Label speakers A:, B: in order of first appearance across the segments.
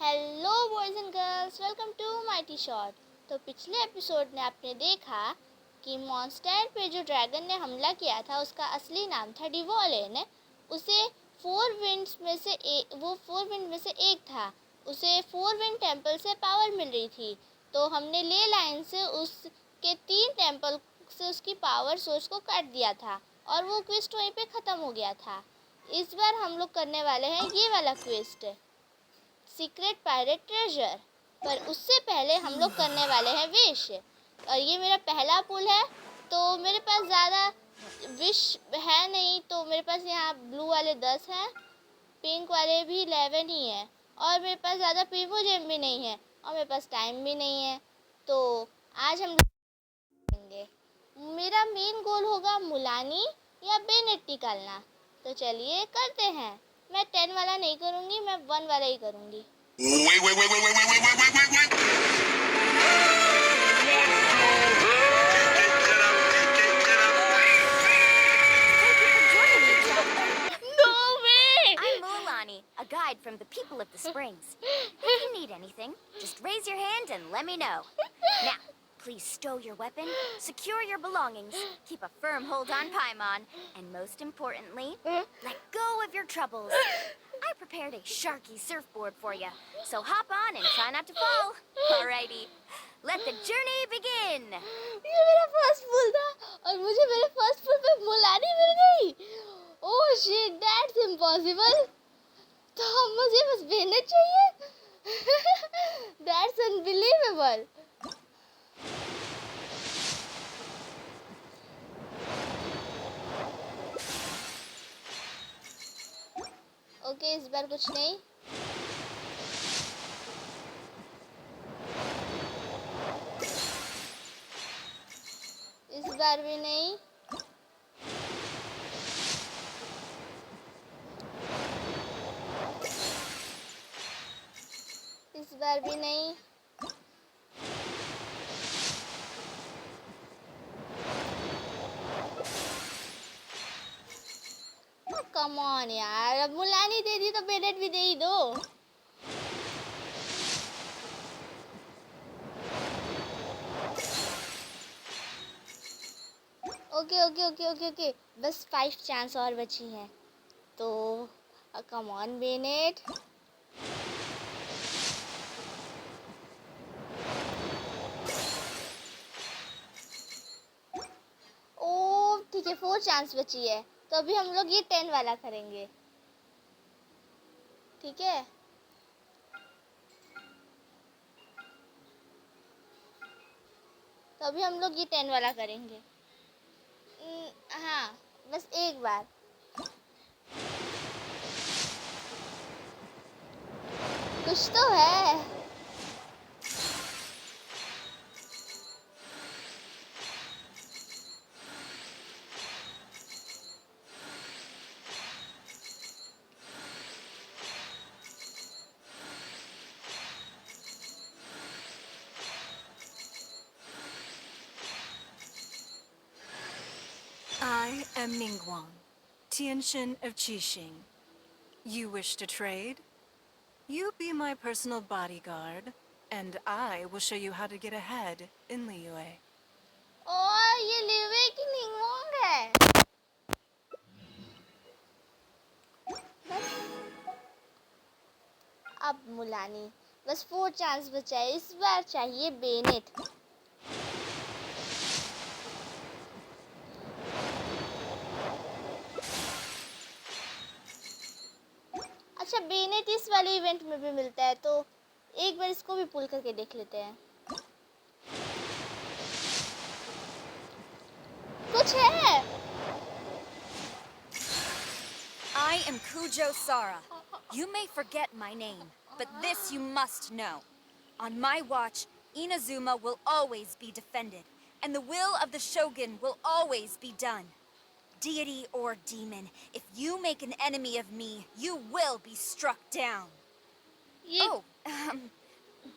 A: Hello boys and girls, welcome to Mighty Shot. तो पिछले episode में आपने देखा कि मॉन्स्टर पे जो ड्रैगन ने हमला किया था उसका असली नाम था डिवॉलेन। उसे फोर विंड में से एक था। उसे फोर विंड टेम्पल से पावर मिल रही थी। तो हमने ले लाइन से उसके 3 टेम्पल से उसकी पावर सोर्स को काट दिया था और वो क्वेस्ट वहीं पे ख़त्म हो गया था। इस बार हम लोग करने वाले हैं ये वाला क्वेस्ट, सीक्रेट पायरेट ट्रेजर। पर उससे पहले हम लोग करने वाले हैं विश। और ये मेरा पहला पुल है, तो मेरे पास ज़्यादा विश है नहीं। तो मेरे पास यहाँ ब्लू वाले 10 हैं, पिंक वाले भी 11 ही हैं, और मेरे पास ज़्यादा पीवो जेम भी नहीं है, और मेरे पास टाइम भी नहीं है। तो आज हम करेंगे, मेरा मेन गोल होगा मुलानी या बेनेट निकालना। तो चलिए करते हैं। मैं 10 वाला नहीं करूँगी, मैं 1 वाला ही करूँगी। No way!
B: I'm Mulani, a guide from the people of the Springs. If you need anything, just raise your hand and let me know. Now, please stow your weapon, secure your belongings, keep a firm hold on Paimon, and most importantly, let go of your troubles. I prepared a Sharky surfboard for you, so hop on and try not to fall. Alrighty, let the journey begin.
A: ये मेरा first पुल था और मुझे मेरे first पुल पे मुलानी मिल गई। Oh shit, that's impossible. तो मुझे बस बेनेट चाहिए। That's unbelievable. ओके, इस बार कुछ नहीं। इस बार भी नहीं। इस बार भी नहीं। कम ऑन यार, अब मुलानी दे दी तो बेनेट भी दे ही दो। Okay okay okay okay okay, बस 5 चांस और बची हैं। तो कम ऑन बेनेट। ओ ठीक है, 4 चांस बची है। तो अभी हम लोग ये 10 वाला करेंगे, ठीक है। तो अभी हम लोग ये 10 वाला करेंगे। हाँ, बस एक बार। कुछ तो है।
C: I am Ningguang, Tianshin of Qixing. You wish to trade? You be my personal bodyguard, and I will show you how to get ahead in Liyue.
A: और ये लिवे की निंगोंग है। बस अब मुलानी, बस 4 चांस बचा है। इस बार चाहिए बेनेट। अच्छा, बेनेट इस वाले इवेंट में भी मिलता है, तो एक बार इसको भी पुल करके देख लेते हैं। कुछ है।
B: I am Kujo Sara. You may forget my name, but this you must know. On my watch, Inazuma will always be defended, and the will of the Shogun will always be done. Deity or demon, if you make an enemy of me, you will be struck down. Oh,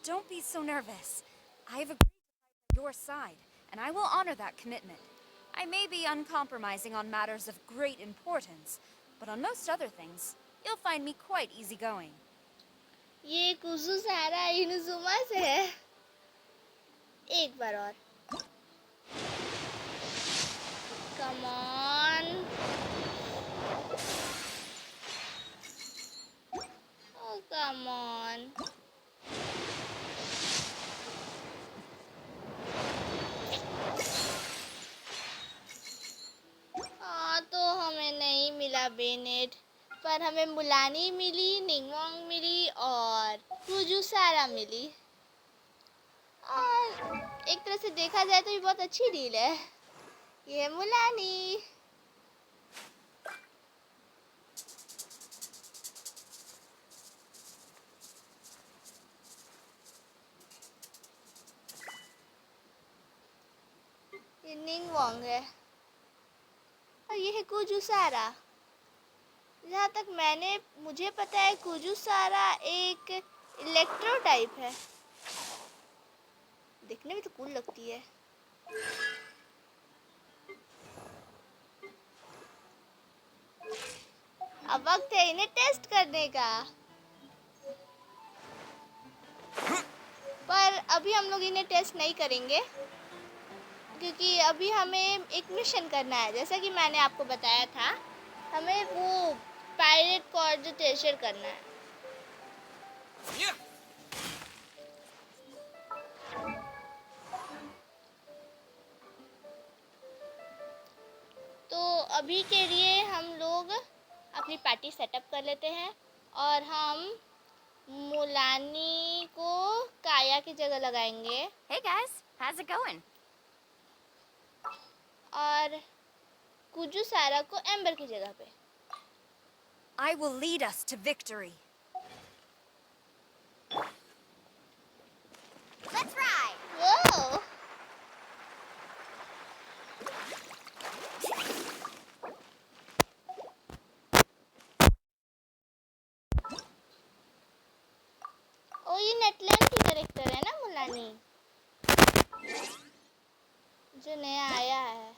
B: don't be so nervous. I have agreed to fight on your side, and I will honor that commitment. I may be uncompromising on matters of great importance, but on most other things, you'll find me quite easygoing.
A: ये कुजुसारा इनुजुमा से है। एक बार और। Come on. Oh come on. हाँ, तो हमें नहीं मिला बेनेट, पर हमें मुलानी मिली, निंगवोंग मिली और कुजुसारा मिली। और एक तरह से देखा जाए तो ये बहुत अच्छी डील है। ये मुलानी। ये निंगवोंग है और ये है कुजुसारा। जहाँ तक मुझे पता है कुजुसारा एक इलेक्ट्रो टाइप है। दिखने में तो कूल लगती है। अब वक्त है इन्हें टेस्ट करने का। पर अभी हम लोग इन्हें टेस्ट नहीं करेंगे, क्योंकि अभी हमें एक मिशन करना है। जैसा कि मैंने आपको बताया था, हमें वो पायरेट कॉर्ड जो ट्रेजर करना है। तो अभी के लिए हम लोग अपनी पार्टी सेटअप कर लेते हैं और हम मुलानी को काया की जगह लगाएंगे
B: Hey guys, how's it going?
A: और कुजुसारा को एम्बर की जगह पे।
B: I will lead us to victory. Let's ride!
A: वो ओ ये नेटलैंड की कैरेक्टर है ना मुलानी, जो नया आया है।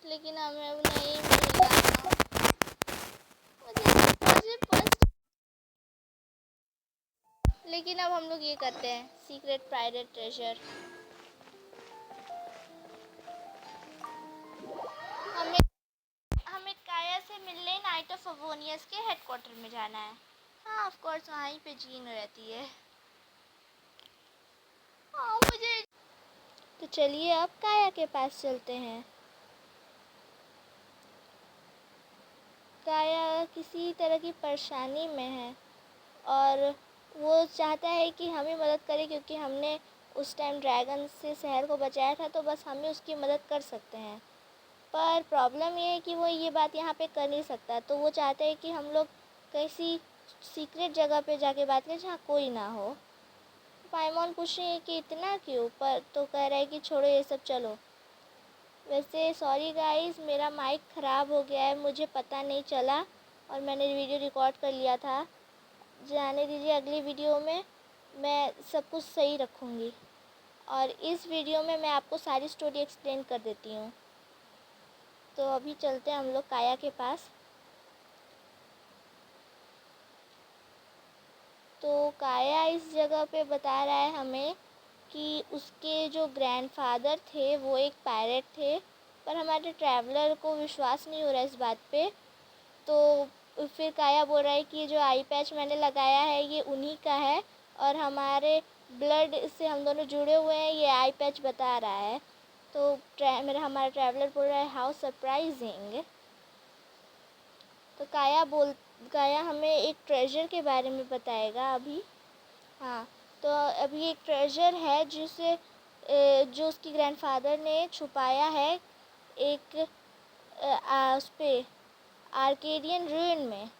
A: लेकिन हमें अब नहीं मिला। मुझे फर्स्ट। लेकिन अब हम लोग ये करते हैं सीक्रेट प्राइवेट ट्रेजर। हमें हमें काया से मिलने नाइट ऑफ अवोनियस के हेडक्वार्टर में जाना है। हाँ ऑफ कोर्स वहीं पे जीन रहती है। हाँ मुझे। तो चलिए अब काया के पास चलते हैं। काया किसी तरह की परेशानी में है और वो चाहता है कि हम ही मदद करें, क्योंकि हमने उस टाइम ड्रैगन से शहर को बचाया था, तो बस हम ही उसकी मदद कर सकते हैं। पर प्रॉब्लम ये है कि वो ये बात यहाँ पे कर नहीं सकता, तो वो चाहते हैं कि हम लोग किसी सीक्रेट जगह पे जाके बात करें जहाँ कोई ना हो। पाइमॉन पूछ रही है कि इतना क्यों, पर तो कह रहा है कि छोड़ो ये सब, चलो। वैसे सॉरी गाइस, मेरा माइक ख़राब हो गया है, मुझे पता नहीं चला और मैंने वीडियो रिकॉर्ड कर लिया था। जाने दीजिए, अगली वीडियो में मैं सब कुछ सही रखूँगी और इस वीडियो में मैं आपको सारी स्टोरी एक्सप्लेन कर देती हूँ। तो अभी चलते हैं हम लोग काया के पास। तो काया इस जगह पे बता रहा है हमें कि उसके जो ग्रैंडफादर थे वो एक पायरेट थे, पर हमारे ट्रैवलर को विश्वास नहीं हो रहा इस बात पे। तो फिर काया बोल रहा है कि जो आई पैच मैंने लगाया है ये उन्हीं का है और हमारे ब्लड से हम दोनों जुड़े हुए हैं, ये आई पैच बता रहा है। तो हमारा ट्रैवलर बोल रहा है हाउ सरप्राइजिंग। तो काया हमें एक ट्रेजर के बारे में बताएगा अभी। हाँ, तो अभी एक ट्रेजर है जो उसकी ग्रैंडफादर ने छुपाया है एक उस पे आर्केडियन रूइन में,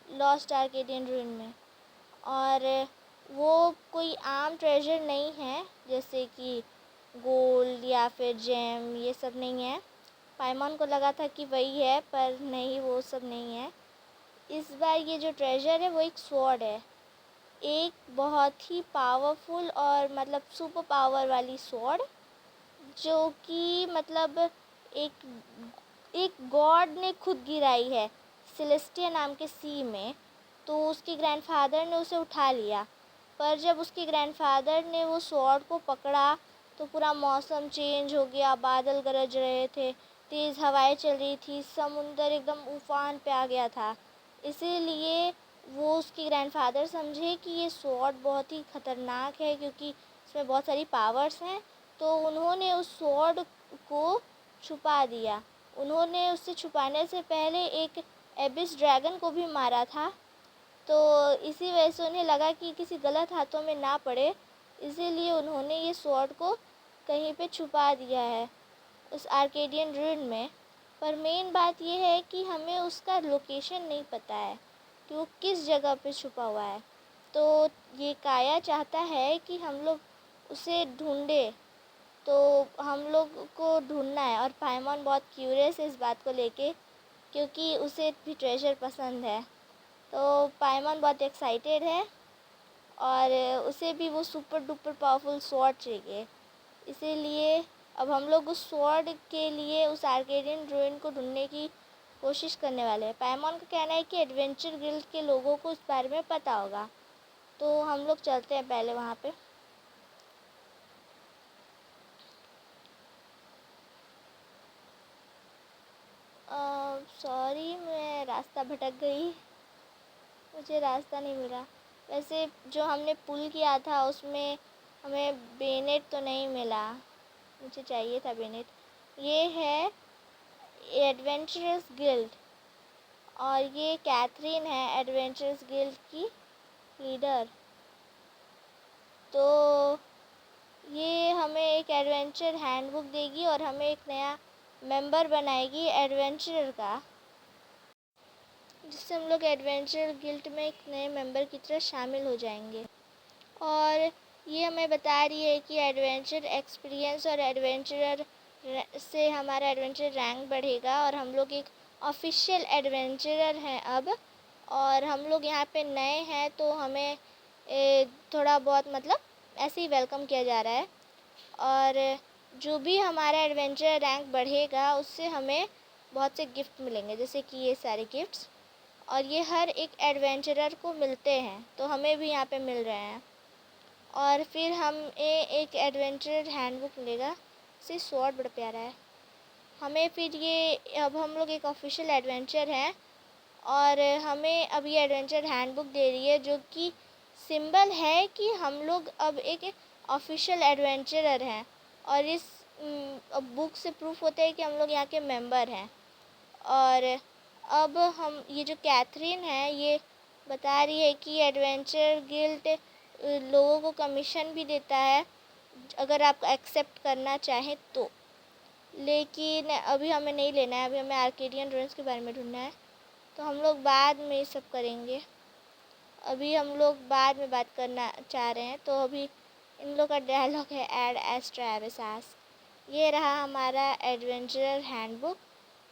A: लॉस्ट आर्केडियन रूइन में। और वो कोई आम ट्रेजर नहीं है जैसे कि गोल्ड या फिर जेम, ये सब नहीं है। पाइमॉन को लगा था कि वही है, पर नहीं, वो सब नहीं है। इस बार ये जो ट्रेजर है वो एक स्वॉर्ड है, एक बहुत ही पावरफुल और मतलब सुपर पावर वाली स्वॉर्ड, जो कि मतलब एक एक गॉड ने खुद गिराई है सेलेस्टिया नाम के सी में। तो उसके ग्रैंडफादर ने उसे उठा लिया, पर जब उसके ग्रैंडफादर ने वो स्वॉर्ड को पकड़ा तो पूरा मौसम चेंज हो गया, बादल गरज रहे थे, तेज़ हवाएं चल रही थी, समुंदर एकदम उफान पे आ गया था। इसीलिए वो उसके ग्रैंडफादर समझे कि ये स्वॉर्ड बहुत ही ख़तरनाक है क्योंकि इसमें बहुत सारी पावर्स हैं। तो उन्होंने उस स्वॉर्ड को छुपा दिया। उन्होंने उससे छुपाने से पहले एक एबिस ड्रैगन को भी मारा था। तो इसी वजह से उन्हें लगा कि किसी गलत हाथों में ना पड़े, इसीलिए उन्होंने ये स्वॉर्ड को कहीं पे छुपा दिया है उस आर्केडियन रूइन में। पर मेन बात ये है कि हमें उसका लोकेशन नहीं पता है कि वो किस जगह पे छुपा हुआ है। तो ये काया चाहता है कि हम लोग उसे ढूंढे, तो हम लोग को ढूंढना है। और पाइमॉन बहुत क्यूरियस है इस बात को लेके क्योंकि उसे भी ट्रेजर पसंद है। तो पाइमॉन बहुत एक्साइटेड है और उसे भी वो सुपर डुपर पावरफुल स्वॉर्ड चाहिए। इसीलिए अब हम लोग उस स्वॉर्ड के लिए उस आर्केडियन रूइन को ढूंढने की कोशिश करने वाले हैं। पाइमॉन का कहना है कि एडवेंचर गिल्ड के लोगों को इस बारे में पता होगा, तो हम लोग चलते हैं पहले वहाँ पे। सॉरी, मैं रास्ता भटक गई, मुझे रास्ता नहीं मिला। वैसे जो हमने पुल किया था उसमें हमें बेनेट तो नहीं मिला, मुझे चाहिए था बेनेट। ये है एडवेंचरस गिल्ड और ये कैथरीन है एडवेंचरस गिल्ड की लीडर। तो ये हमें एक एडवेंचर हैंडबुक देगी और हमें एक नया मेंबर बनाएगी एडवेंचरर का, जिससे हम लोग एडवेंचर गिल्ड में एक नए मेंबर की तरह शामिल हो जाएंगे। और ये हमें बता रही है कि एडवेंचर एक्सपीरियंस और एडवेंचरर से हमारा एडवेंचर रैंक बढ़ेगा और हम लोग एक ऑफिशियल एडवेंचरर हैं अब। और हम लोग यहाँ पे नए हैं तो हमें थोड़ा बहुत मतलब ऐसे ही वेलकम किया जा रहा है। और जो भी हमारा एडवेंचर रैंक बढ़ेगा उससे हमें बहुत से गिफ्ट मिलेंगे, जैसे कि ये सारे गिफ्ट्स, और ये हर एक एडवेंचरर को मिलते हैं, तो हमें भी यहाँ पे मिल रहे हैं। और फिर हमें एक एडवेंचर हैंडबुक मिलेगा, इससे स्वॉर्ड बड़ा प्यारा है। हमें फिर ये अब हम लोग एक ऑफिशियल एडवेंचर हैं और हमें अब ये एडवेंचर हैंडबुक दे रही है जो कि सिंबल है कि हम लोग अब एक ऑफिशियल एडवेंचरर हैं। और इस बुक से प्रूफ होता है कि हम लोग यहाँ के मेंबर हैं। और अब हम ये जो कैथरीन है ये बता रही है कि एडवेंचर गिल्ड लोगों को कमीशन भी देता है अगर आप एक्सेप्ट करना चाहें तो, लेकिन अभी हमें नहीं लेना है, अभी हमें आर्केडियन रूइंस के बारे में ढूंढना है, तो हम लोग बाद में ये सब करेंगे। अभी हम लोग बाद में बात करना चाह रहे हैं। तो अभी इन लोग का डायलॉग है एड एज ट्रैविस आस्क। ये रहा हमारा एडवेंचरर हैंडबुक।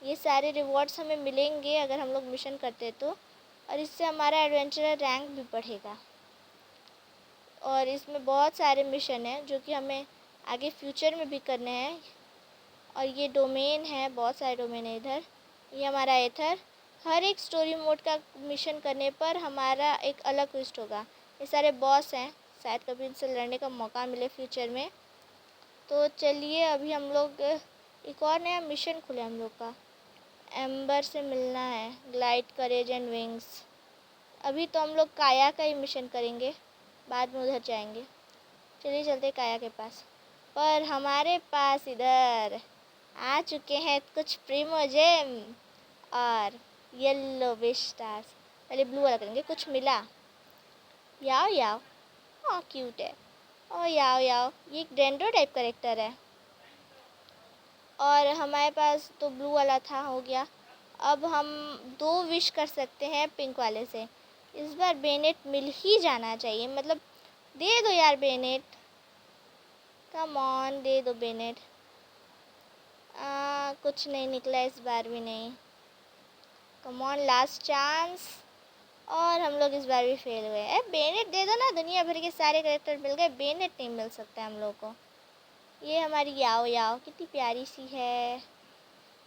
A: ये सारे रिवॉर्ड्स हमें मिलेंगे अगर हम लोग मिशन करते तो, और इससे हमारा एडवेंचरर रैंक भी बढ़ेगा। और इसमें बहुत सारे मिशन हैं जो कि हमें आगे फ्यूचर में भी करने हैं। और ये डोमेन है, बहुत सारे डोमेन है इधर। ये हमारा एथर। हर एक स्टोरी मोड का मिशन करने पर हमारा एक अलग ट्विस्ट होगा। ये सारे बॉस हैं, शायद कभी इनसे लड़ने का मौका मिले फ्यूचर में। तो चलिए अभी हम लोग एक और नया मिशन खुले हम लोग का, एम्बर से मिलना है, ग्लाइड करेज एंड विंग्स। अभी तो हम लोग काया का ही मिशन करेंगे, बाद में उधर जाएंगे। चलिए चलते काया के पास। पर हमारे पास इधर आ चुके हैं कुछ प्रीमोजेम और येलो विश स्टार्स। पहले ब्लू वाला करेंगे, कुछ मिला। याओ याओ, हाँ क्यूट है। ओ याओ याओ, ये एक डेंड्रो टाइप करेक्टर है। और हमारे पास तो ब्लू वाला था, हो गया। अब हम 2 विश कर सकते हैं पिंक वाले से। इस बार बेनेट मिल ही जाना चाहिए, मतलब दे दो यार बेनेट, कम ऑन दे दो बेनेट। कुछ नहीं निकला इस बार भी नहीं। Come on last chance. और हम लोग इस बार भी फेल हुए। बेनेट दे दो ना, दुनिया भर के सारे कैरेक्टर मिल गए, बेनेट नहीं मिल सकता हम लोग को। ये हमारी याओ याओ कितनी प्यारी सी है,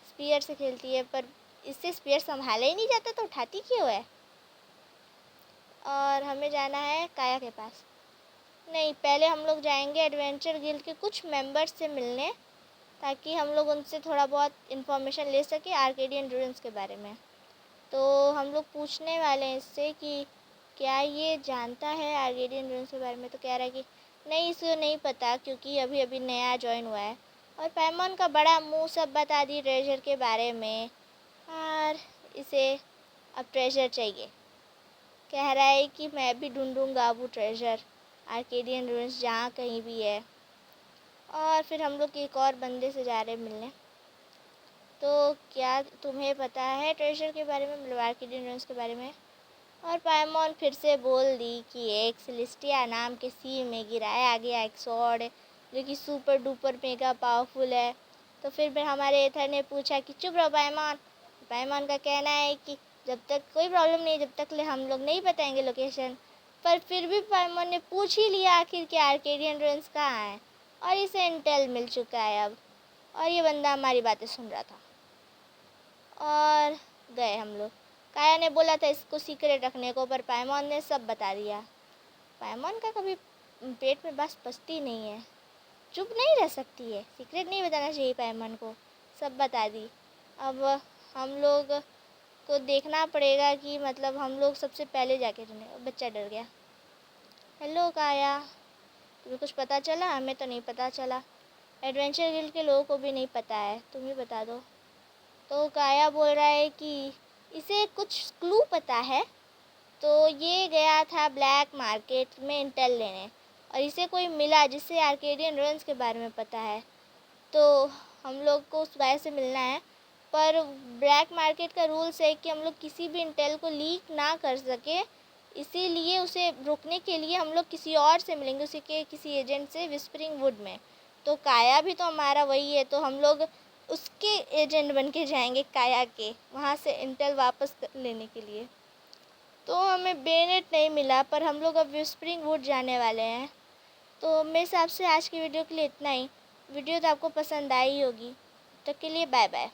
A: स्पीयर से खेलती है, पर इससे स्पीयर संभाला ही नहीं जाता तो उठाती क्यों है। और हमें जाना है काया के पास। नहीं, पहले हम लोग जाएंगे एडवेंचर गिल्ड के कुछ मेंबर्स से मिलने, ताकि हम लोग उनसे थोड़ा बहुत इन्फॉर्मेशन ले सके आर्केडियन रूइंस के बारे में। तो हम लोग पूछने वाले हैं इससे कि क्या ये जानता है आर्केडियन रूइंस के बारे में। तो कह रहा है कि नहीं, इसे नहीं पता क्योंकि अभी अभी नया ज्वाइन हुआ है। और पैमॉन का बड़ा मुंह सब बता दी ट्रेजर के बारे में, और इसे अब ट्रेजर चाहिए। कह रहा है कि मैं भी ढूंढूंगा वो ट्रेजर आर्केडियन रूइंस जहाँ कहीं भी है। और फिर हम लोग एक और बंदे से जा रहे मिलने। तो क्या तुम्हें पता है ट्रेजर के बारे में, मतलब आर्केडियन रूइंस के बारे में। और पायमोन फिर से बोल दी कि एक सेलेस्टिया नाम के सी में गिराया गया एक स्वॉर्ड जो कि सुपर डुपर मेगा पावरफुल है। तो फिर हमारे एथर ने पूछा कि चुप रहो पायमोन। पायमोन का कहना है कि जब तक कोई प्रॉब्लम नहीं, जब तक हम लोग नहीं बताएंगे लोकेशन। पर फिर भी पायमोन ने पूछ ही लिया आखिर कि आर्केडियन रूइंस कहाँ है, और इसे इंटेल मिल चुका है अब। और ये बंदा हमारी बातें सुन रहा था। और गए हम लोग। काया ने बोला था इसको सीक्रेट रखने को, पर पायमोन ने सब बता दिया। पायमोन का कभी पेट में बस पचती नहीं है, चुप नहीं रह सकती है। सीक्रेट नहीं बताना चाहिए पायमोन को, सब बता दी। अब हम लोग को देखना पड़ेगा कि मतलब हम लोग सबसे पहले जाके ढूंढे। बच्चा डर गया। हेलो काया, तुम्हें कुछ पता चला? हमें तो नहीं पता चला, एडवेंचर गिल्ड के लोगों को भी नहीं पता है, तुम ही बता दो। तो काया बोल रहा है कि इसे कुछ क्लू पता है। तो ये गया था ब्लैक मार्केट में इंटेल लेने, और इसे कोई मिला जिससे आर्केडियन रूइंस के बारे में पता है। तो हम लोग को उस गाय से मिलना है। पर ब्लैक मार्केट का रूल्स है कि हम लोग किसी भी इंटेल को लीक ना कर सके, इसीलिए उसे रोकने के लिए हम लोग किसी और से मिलेंगे, उसी के किसी एजेंट से विस्परिंग वुड में। तो काया भी तो हमारा वही है, तो हम लोग उसके एजेंट बन के जाएंगे काया के, वहाँ से इंटेल वापस लेने के लिए। तो हमें बेनेट नहीं मिला, पर हम लोग अब विस्परिंग वुड जाने वाले हैं। तो मेरे हिसाब से आज की वीडियो के लिए इतना ही। वीडियो तो आपको पसंद आई होगी, तब तक के लिए बाय बाय।